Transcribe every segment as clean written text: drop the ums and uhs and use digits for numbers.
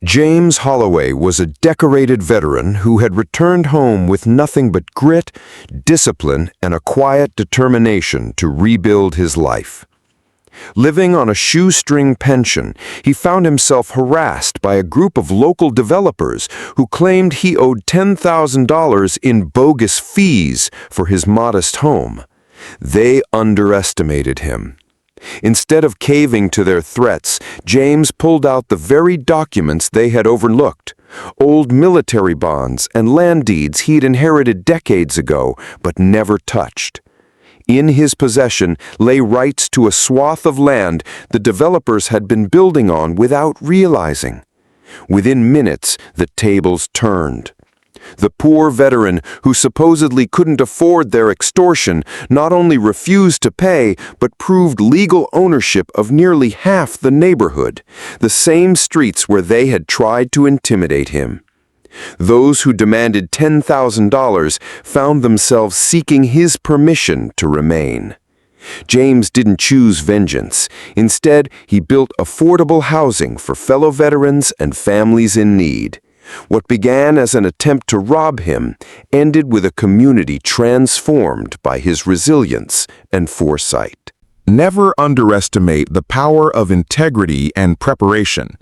James Holloway was a decorated veteran who had returned home with nothing but grit, discipline, and a quiet determination to rebuild his life. Living on a shoestring pension, he found himself harassed by a group of local developers who claimed he owed $10,000 in bogus fees for his modest home. They underestimated him. Instead of caving to their threats, James pulled out the very documents they had overlooked, old military bonds and land deeds he'd inherited decades ago but never touched. In his possession lay rights to a swath of land the developers had been building on without realizing. Within minutes, the tables turned. The poor veteran, who supposedly couldn't afford their extortion, not only refused to pay, but proved legal ownership of nearly half the neighborhood, the same streets where they had tried to intimidate him. Those who demanded $10,000 found themselves seeking his permission to remain. James didn't choose vengeance. Instead, he built affordable housing for fellow veterans and families in need. What began as an attempt to rob him ended with a community transformed by his resilience and foresight. Never underestimate the power of integrity and preparation.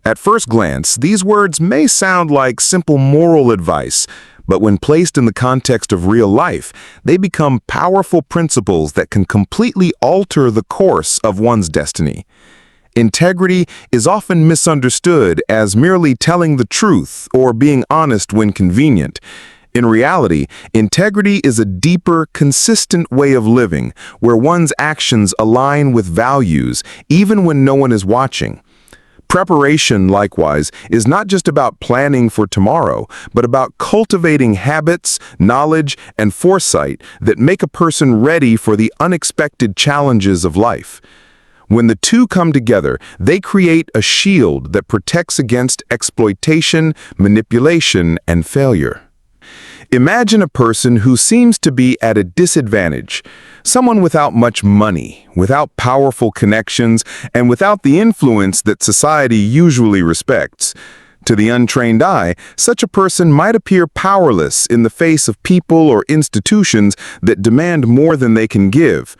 At first glance, these words may sound like simple moral advice, but when placed in the context of real life, they become powerful principles that can completely alter the course of one's destiny. Integrity is often misunderstood as merely telling the truth or being honest when convenient. In reality, integrity is a deeper, consistent way of living where one's actions align with values even when no one is watching. Preparation, likewise, is not just about planning for tomorrow, but about cultivating habits, knowledge, and foresight that make a person ready for the unexpected challenges of life. When the two come together, they create a shield that protects against exploitation, manipulation, and failure. Imagine a person who seems to be at a disadvantage, someone without much money, without powerful connections, and without the influence that society usually respects. To the untrained eye, such a person might appear powerless in the face of people or institutions that demand more than they can give.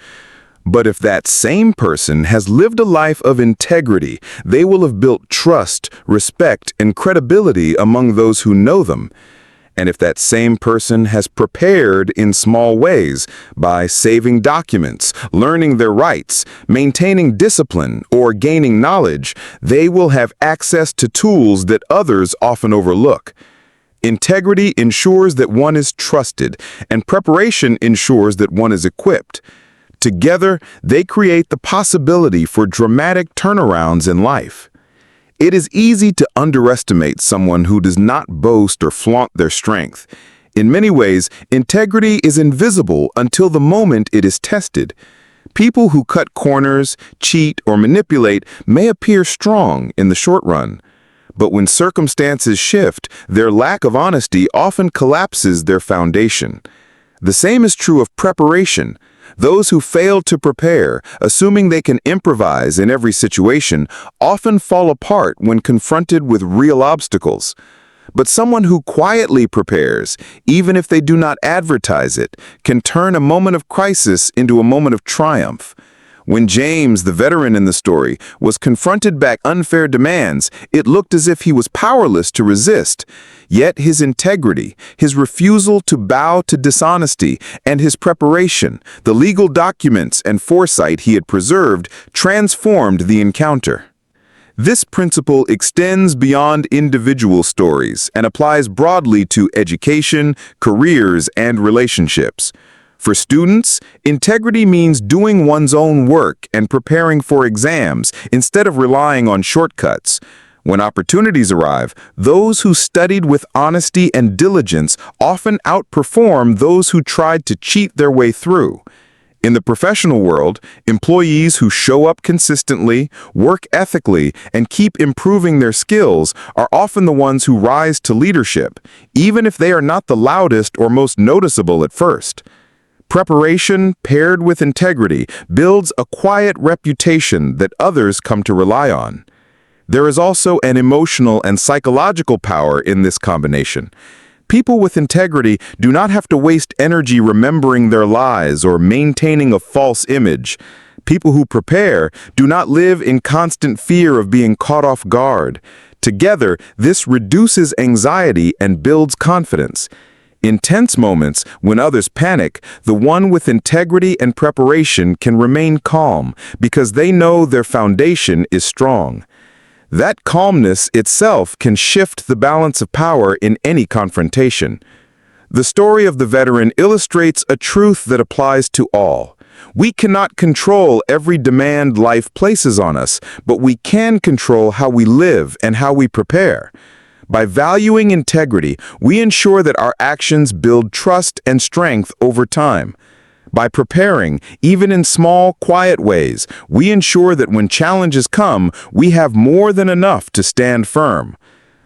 But if that same person has lived a life of integrity, they will have built trust, respect, and credibility among those who know them. And if that same person has prepared in small ways by saving documents, learning their rights, maintaining discipline, or gaining knowledge, they will have access to tools that others often overlook. Integrity ensures that one is trusted, and preparation ensures that one is equipped. Together, they create the possibility for dramatic turnarounds in life. It is easy to underestimate someone who does not boast or flaunt their strength. In many ways, integrity is invisible until the moment it is tested. People who cut corners, cheat, or manipulate may appear strong in the short run. But when circumstances shift, their lack of honesty often collapses their foundation. The same is true of preparation. Those who fail to prepare, assuming they can improvise in every situation, often fall apart when confronted with real obstacles. But someone who quietly prepares, even if they do not advertise it, can turn a moment of crisis into a moment of triumph. When James, the veteran in the story, was confronted by unfair demands, it looked as if he was powerless to resist. Yet his integrity, his refusal to bow to dishonesty, and his preparation, the legal documents and foresight he had preserved, transformed the encounter. This principle extends beyond individual stories and applies broadly to education, careers, and relationships. For students, integrity means doing one's own work and preparing for exams instead of relying on shortcuts. When opportunities arrive, those who studied with honesty and diligence often outperform those who tried to cheat their way through. In the professional world, employees who show up consistently, work ethically, and keep improving their skills are often the ones who rise to leadership, even if they are not the loudest or most noticeable at first. Preparation, paired with integrity, builds a quiet reputation that others come to rely on. There is also an emotional and psychological power in this combination. People with integrity do not have to waste energy remembering their lies or maintaining a false image. People who prepare do not live in constant fear of being caught off guard. Together, this reduces anxiety and builds confidence. In tense moments, when others panic, the one with integrity and preparation can remain calm because they know their foundation is strong. That calmness itself can shift the balance of power in any confrontation. The story of the veteran illustrates a truth that applies to all. We cannot control every demand life places on us, but we can control how we live and how we prepare. By valuing integrity, we ensure that our actions build trust and strength over time. By preparing, even in small, quiet ways, we ensure that when challenges come, we have more than enough to stand firm.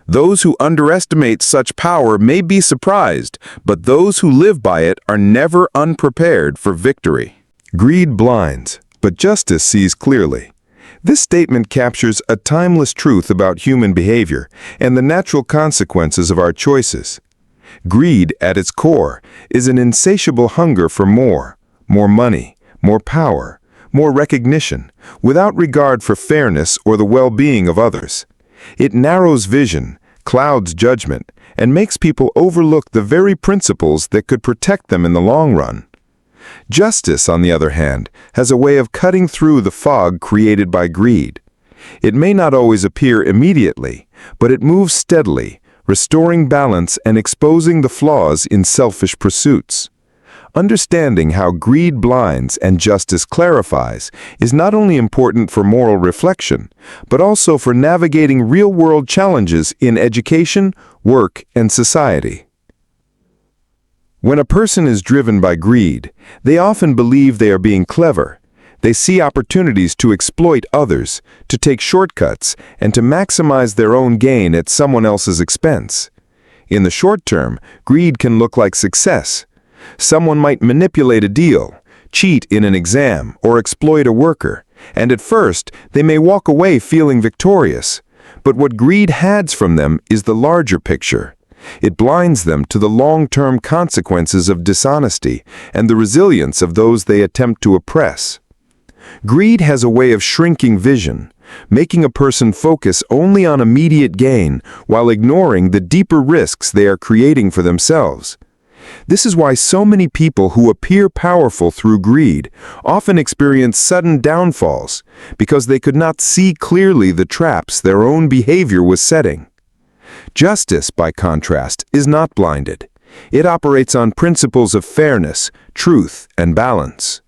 Those who underestimate such power may be surprised, but those who live by it are never unprepared for victory. Greed blinds, but justice sees clearly. This statement captures a timeless truth about human behavior and the natural consequences of our choices. Greed, at its core, is an insatiable hunger for more money, more power, more recognition, without regard for fairness or the well-being of others. It narrows vision, clouds judgment, and makes people overlook the very principles that could protect them in the long run. Justice, on the other hand, has a way of cutting through the fog created by greed. It may not always appear immediately, but it moves steadily, restoring balance and exposing the flaws in selfish pursuits. Understanding how greed blinds and justice clarifies is not only important for moral reflection, but also for navigating real-world challenges in education, work, and society. When a person is driven by greed, they often believe they are being clever. They see opportunities to exploit others, to take shortcuts, and to maximize their own gain at someone else's expense. In the short term, greed can look like success. Someone might manipulate a deal, cheat in an exam, or exploit a worker, and at first, they may walk away feeling victorious. But what greed hides from them is the larger picture. It blinds them to the long-term consequences of dishonesty and the resilience of those they attempt to oppress. Greed has a way of shrinking vision, making a person focus only on immediate gain while ignoring the deeper risks they are creating for themselves. This is why so many people who appear powerful through greed often experience sudden downfalls, because they could not see clearly the traps their own behavior was setting. Justice, by contrast, is not blinded. It operates on principles of fairness, truth, and balance.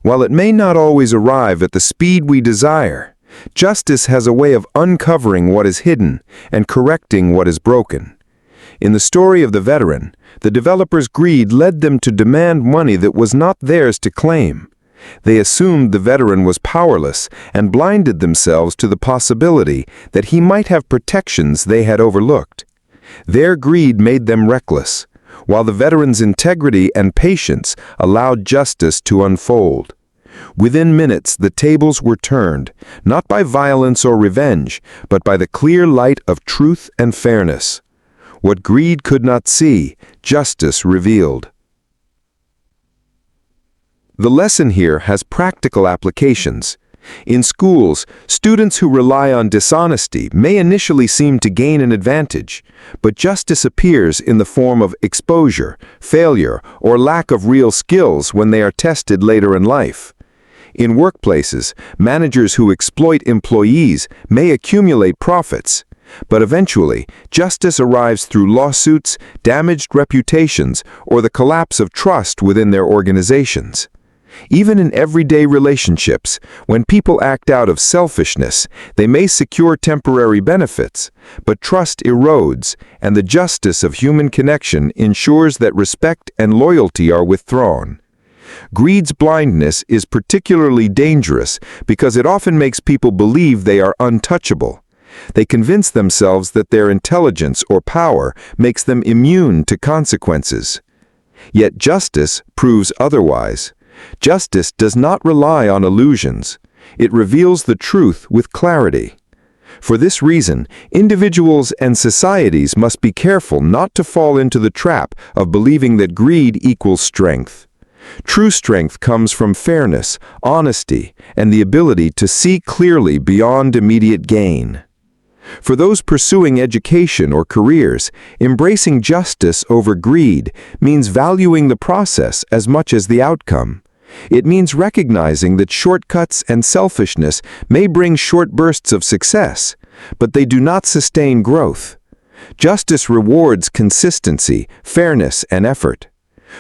While it may not always arrive at the speed we desire, justice has a way of uncovering what is hidden and correcting what is broken. In the story of the veteran, the developer's greed led them to demand money that was not theirs to claim. They assumed the veteran was powerless and blinded themselves to the possibility that he might have protections they had overlooked. Their greed made them reckless, while the veteran's integrity and patience allowed justice to unfold. Within minutes, the tables were turned, not by violence or revenge, but by the clear light of truth and fairness. What greed could not see, justice revealed. The lesson here has practical applications. In schools, students who rely on dishonesty may initially seem to gain an advantage, but justice appears in the form of exposure, failure, or lack of real skills when they are tested later in life. In workplaces, managers who exploit employees may accumulate profits, but eventually, justice arrives through lawsuits, damaged reputations, or the collapse of trust within their organizations. Even in everyday relationships, when people act out of selfishness, they may secure temporary benefits, but trust erodes, and the justice of human connection ensures that respect and loyalty are withdrawn. Greed's blindness is particularly dangerous because it often makes people believe they are untouchable. They convince themselves that their intelligence or power makes them immune to consequences. Yet justice proves otherwise. Justice does not rely on illusions. It reveals the truth with clarity. For this reason, individuals and societies must be careful not to fall into the trap of believing that greed equals strength. True strength comes from fairness, honesty, and the ability to see clearly beyond immediate gain. For those pursuing education or careers, embracing justice over greed means valuing the process as much as the outcome. It means recognizing that shortcuts and selfishness may bring short bursts of success, but they do not sustain growth. Justice rewards consistency, fairness, and effort.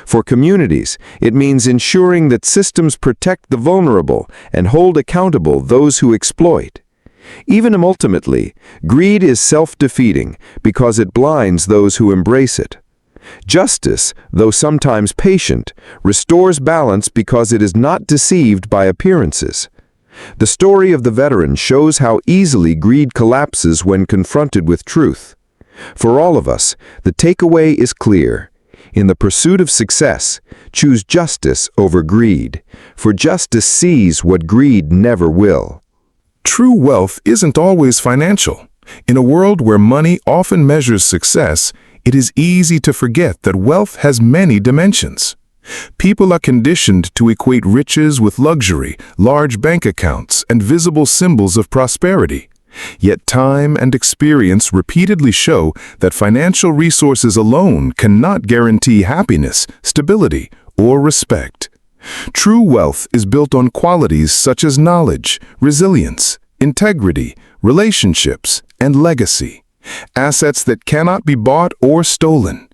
For communities, it means ensuring that systems protect the vulnerable and hold accountable those who exploit. Even ultimately, greed is self-defeating because it blinds those who embrace it. Justice, though sometimes patient, restores balance because it is not deceived by appearances. The story of the veteran shows how easily greed collapses when confronted with truth. For all of us, the takeaway is clear. In the pursuit of success, choose justice over greed, for justice sees what greed never will. True wealth isn't always financial. In a world where money often measures success, it is easy to forget that wealth has many dimensions. People are conditioned to equate riches with luxury, large bank accounts, and visible symbols of prosperity. Yet time and experience repeatedly show that financial resources alone cannot guarantee happiness, stability, or respect. True wealth is built on qualities such as knowledge, resilience, integrity, relationships, and legacy, assets that cannot be bought or stolen.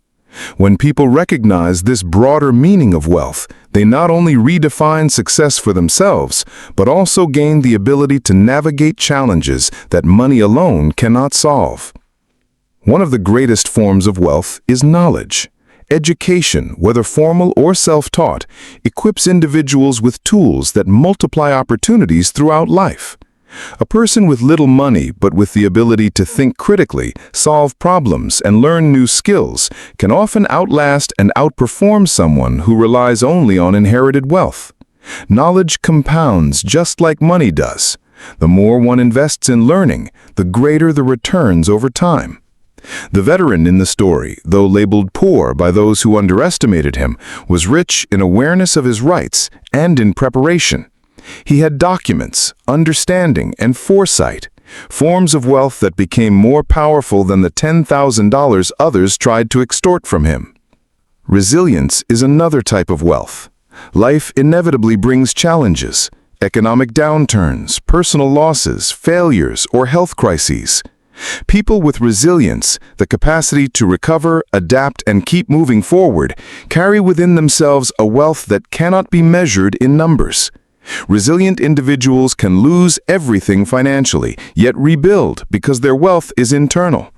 When people recognize this broader meaning of wealth, they not only redefine success for themselves, but also gain the ability to navigate challenges that money alone cannot solve. One of the greatest forms of wealth is knowledge. Education, whether formal or self-taught, equips individuals with tools that multiply opportunities throughout life. A person with little money but with the ability to think critically, solve problems, and learn new skills can often outlast and outperform someone who relies only on inherited wealth. Knowledge compounds just like money does. The more one invests in learning, the greater the returns over time. The veteran in the story, though labeled poor by those who underestimated him, was rich in awareness of his rights and in preparation. He had documents, understanding, and foresight, forms of wealth that became more powerful than the $10,000 others tried to extort from him. Resilience is another type of wealth. Life inevitably brings challenges, economic downturns, personal losses, failures, or health crises. People with resilience, the capacity to recover, adapt, and keep moving forward, carry within themselves a wealth that cannot be measured in numbers. Resilient individuals can lose everything financially, yet rebuild because their wealth is internal.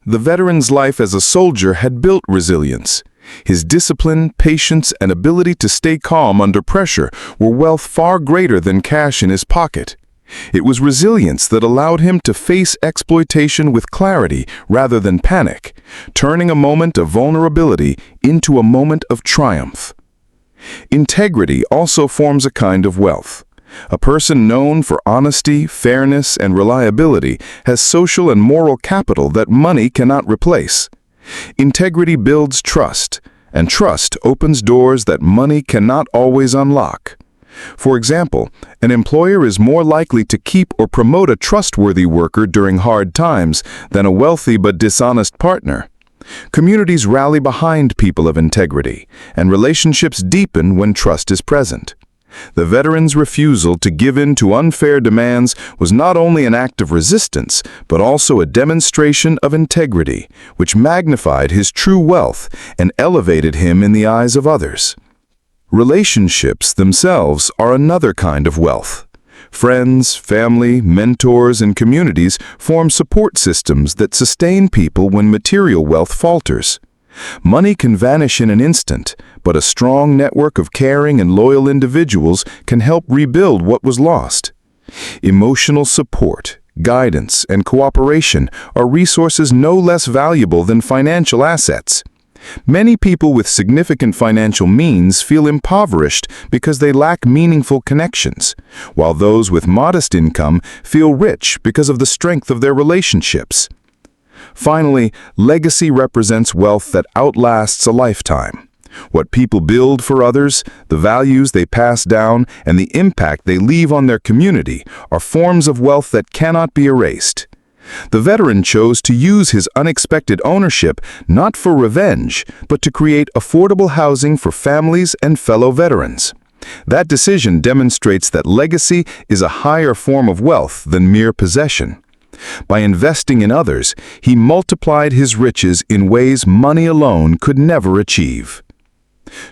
The veteran's life as a soldier had built resilience. His discipline, patience, and ability to stay calm under pressure were wealth far greater than cash in his pocket. It was resilience that allowed him to face exploitation with clarity rather than panic, turning a moment of vulnerability into a moment of triumph. Integrity also forms a kind of wealth. A person known for honesty, fairness, and reliability has social and moral capital that money cannot replace. Integrity builds trust, and trust opens doors that money cannot always unlock. For example, an employer is more likely to keep or promote a trustworthy worker during hard times than a wealthy but dishonest partner. Communities rally behind people of integrity, and relationships deepen when trust is present. The veteran's refusal to give in to unfair demands was not only an act of resistance, but also a demonstration of integrity, which magnified his true wealth and elevated him in the eyes of others. Relationships themselves are another kind of wealth. Friends, family, mentors, and communities form support systems that sustain people when material wealth falters. Money can vanish in an instant, but a strong network of caring and loyal individuals can help rebuild what was lost. Emotional support, guidance, and cooperation are resources no less valuable than financial assets. Many people with significant financial means feel impoverished because they lack meaningful connections, while those with modest income feel rich because of the strength of their relationships. Finally, legacy represents wealth that outlasts a lifetime. What people build for others, the values they pass down, and the impact they leave on their community are forms of wealth that cannot be erased. The veteran chose to use his unexpected ownership not for revenge, but to create affordable housing for families and fellow veterans. That decision demonstrates that legacy is a higher form of wealth than mere possession. By investing in others, he multiplied his riches in ways money alone could never achieve.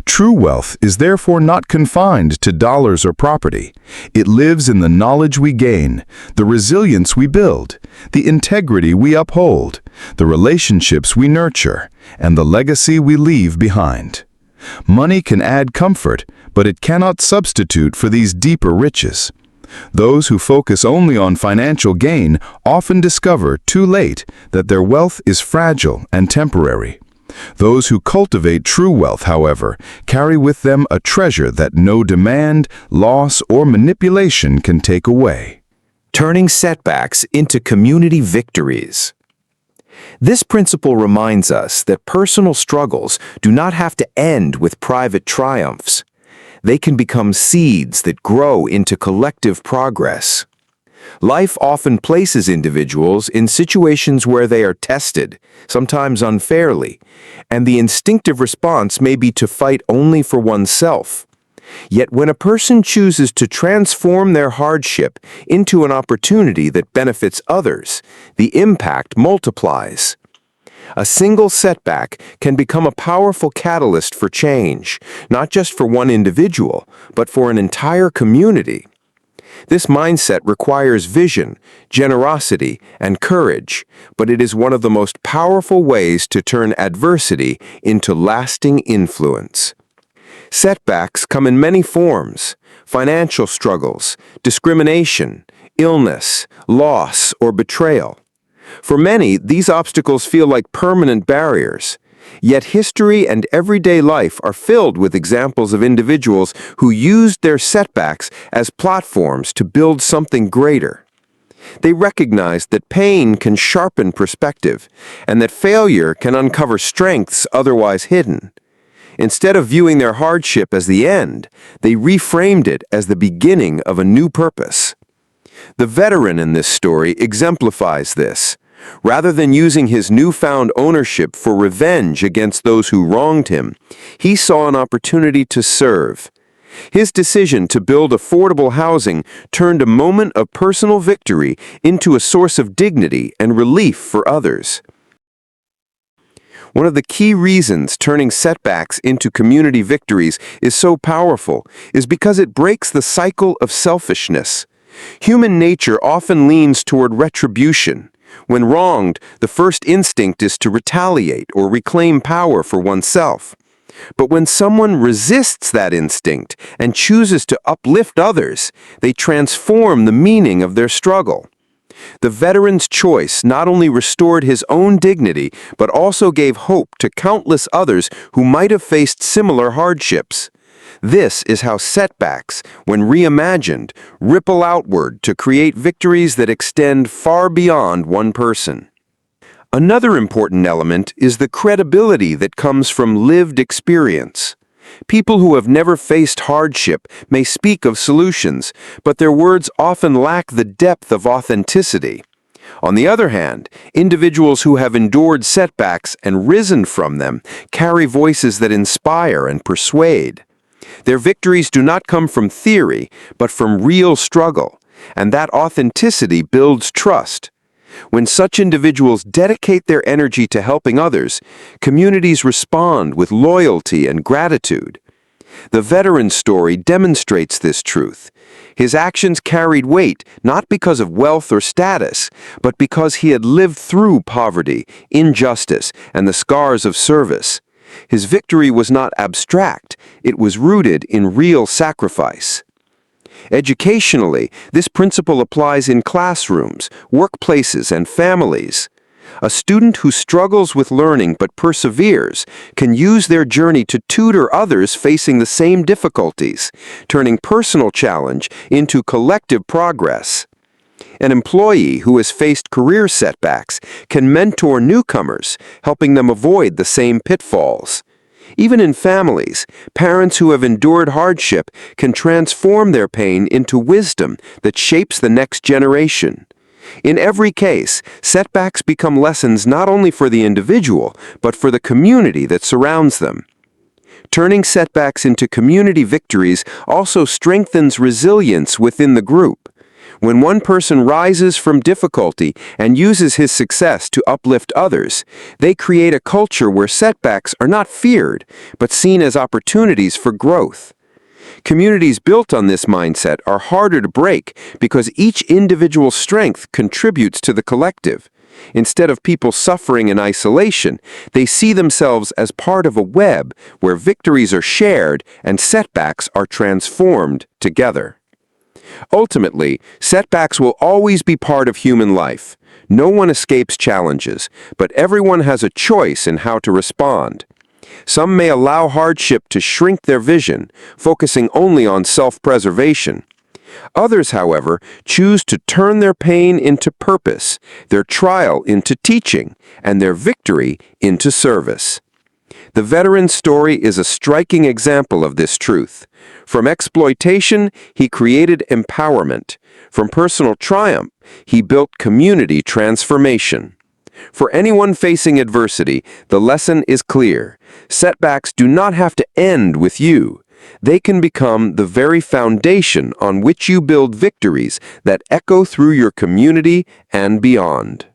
True wealth is therefore not confined to dollars or property. It lives in the knowledge we gain, the resilience we build, the integrity we uphold, the relationships we nurture, and the legacy we leave behind. Money can add comfort, but it cannot substitute for these deeper riches. Those who focus only on financial gain often discover too late that their wealth is fragile and temporary. Those who cultivate true wealth, however, carry with them a treasure that no demand, loss, or manipulation can take away. Turning setbacks into community victories. This principle reminds us that personal struggles do not have to end with private triumphs. They can become seeds that grow into collective progress. Life often places individuals in situations where they are tested, sometimes unfairly, and the instinctive response may be to fight only for oneself. Yet when a person chooses to transform their hardship into an opportunity that benefits others, the impact multiplies. A single setback can become a powerful catalyst for change, not just for one individual, but for an entire community. This mindset requires vision, generosity, and courage, but it is one of the most powerful ways to turn adversity into lasting influence. Setbacks come in many forms: financial struggles, discrimination, illness, loss, or betrayal. For many, these obstacles feel like permanent barriers. Yet history and everyday life are filled with examples of individuals who used their setbacks as platforms to build something greater. They recognized that pain can sharpen perspective, and that failure can uncover strengths otherwise hidden. Instead of viewing their hardship as the end, they reframed it as the beginning of a new purpose. The veteran in this story exemplifies this. Rather than using his newfound ownership for revenge against those who wronged him, he saw an opportunity to serve. His decision to build affordable housing turned a moment of personal victory into a source of dignity and relief for others. One of the key reasons turning setbacks into community victories is so powerful is because it breaks the cycle of selfishness. Human nature often leans toward retribution. When wronged, the first instinct is to retaliate or reclaim power for oneself. But when someone resists that instinct and chooses to uplift others, they transform the meaning of their struggle. The veteran's choice not only restored his own dignity, but also gave hope to countless others who might have faced similar hardships. This is how setbacks, when reimagined, ripple outward to create victories that extend far beyond one person. Another important element is the credibility that comes from lived experience. People who have never faced hardship may speak of solutions, but their words often lack the depth of authenticity. On the other hand, individuals who have endured setbacks and risen from them carry voices that inspire and persuade. Their victories do not come from theory, but from real struggle, and that authenticity builds trust. When such individuals dedicate their energy to helping others, communities respond with loyalty and gratitude. The veteran's story demonstrates this truth. His actions carried weight not because of wealth or status, but because he had lived through poverty, injustice, and the scars of service. His victory was not abstract, it was rooted in real sacrifice. Educationally, this principle applies in classrooms, workplaces, and families. A student who struggles with learning but perseveres can use their journey to tutor others facing the same difficulties, turning personal challenge into collective progress. An employee who has faced career setbacks can mentor newcomers, helping them avoid the same pitfalls. Even in families, parents who have endured hardship can transform their pain into wisdom that shapes the next generation. In every case, setbacks become lessons not only for the individual, but for the community that surrounds them. Turning setbacks into community victories also strengthens resilience within the group. When one person rises from difficulty and uses his success to uplift others, they create a culture where setbacks are not feared, but seen as opportunities for growth. Communities built on this mindset are harder to break because each individual's strength contributes to the collective. Instead of people suffering in isolation, they see themselves as part of a web where victories are shared and setbacks are transformed together. Ultimately, setbacks will always be part of human life. No one escapes challenges, but everyone has a choice in how to respond. Some may allow hardship to shrink their vision, focusing only on self-preservation. Others, however, choose to turn their pain into purpose, their trial into teaching, and their victory into service. The veteran's story is a striking example of this truth. From exploitation, he created empowerment. From personal triumph, he built community transformation. For anyone facing adversity, the lesson is clear. Setbacks do not have to end with you. They can become the very foundation on which you build victories that echo through your community and beyond.